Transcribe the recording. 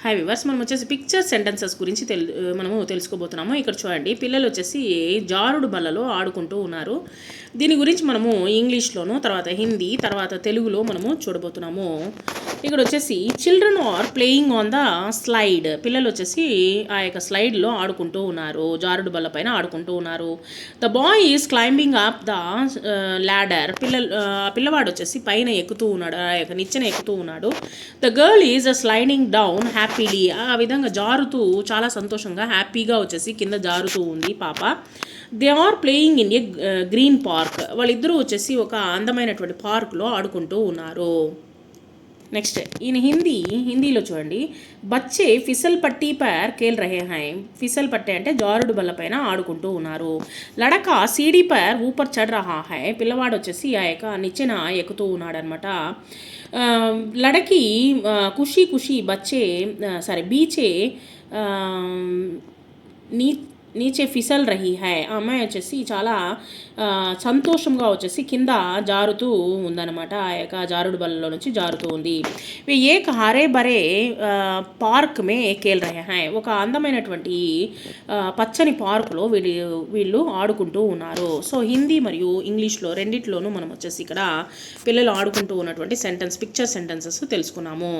Hi viewers, మనం వచ్చేసి picture sentences గురించి మనము తెలుసుకోబోతున్నాము. ఇక్కడ చూడండి, పిల్లలు వచ్చేసి జారుడు బల్లలో ఆడుకుంటూ ఉన్నారు. దీని గురించి మనము ఇంగ్లీష్లోను, తర్వాత హిందీ, తర్వాత తెలుగులో మనము చూడబోతున్నాము. ఇక్కడ వచ్చేసి children are playing on the slide. పిల్లలు వచ్చేసి ఆ యొక్క స్లైడ్లో ఆడుకుంటూ ఉన్నారు, జారుడు బల్ల పైన ఆడుకుంటూ ఉన్నారు. The boy is climbing up the ladder. పిల్లవాడు వచ్చేసి పైన ఎక్కుతూ ఉన్నాడు, ఆ యొక్క నిచ్చెన ఎక్కుతూ ఉన్నాడు. The girl is sliding down happily. ఆ విధంగా జారుతూ చాలా సంతోషంగా హ్యాపీగా వచ్చేసి కింద జారుతూ ఉంది పాప. They are playing in a green park. వాళ్ళిద్దరూ వచ్చేసి ఒక అందమైనటువంటి పార్క్లో ఆడుకుంటూ ఉన్నారు. నెక్స్ట్ ఈయన హిందీలో చూడండి, బచ్చే ఫిసల్ పట్టీ పర్ కేల్ రహే హై. ఫిసల్ పట్టీ అంటే జారుడు బల్ల పైన ఆడుకుంటూ ఉన్నారు. లడక సీడీ పర్ ఊపర్ చడ్ రహా హై. పిల్లవాడు వచ్చేసి ఆ యొక్క నిచ్చెన ఎక్కుతూ ఉన్నాడు అనమాట. లడకి ఖుషీ ఖుషి బచ్చే బీచే నీచే ఫిసల్ రహీ హై. ఆ అమ్మాయి వచ్చేసి చాలా సంతోషంగా వచ్చేసి కింద జారుతూ ఉందన్నమాట. ఆ యొక్క జారుడు బల్లలో నుంచి జారుతూ ఉంది. ఏక హరే బరే పార్క్ మే కేల్ రహే హై. ఒక అందమైనటువంటి పచ్చని పార్కులో వీళ్ళు ఆడుకుంటూ ఉన్నారు. సో హిందీ మరియు ఇంగ్లీష్లో రెండిట్లోనూ మనం వచ్చేసి ఇక్కడ పిల్లలు ఆడుకుంటూ ఉన్నటువంటి పిక్చర్ సెంటెన్సెస్ తెలుసుకున్నాము.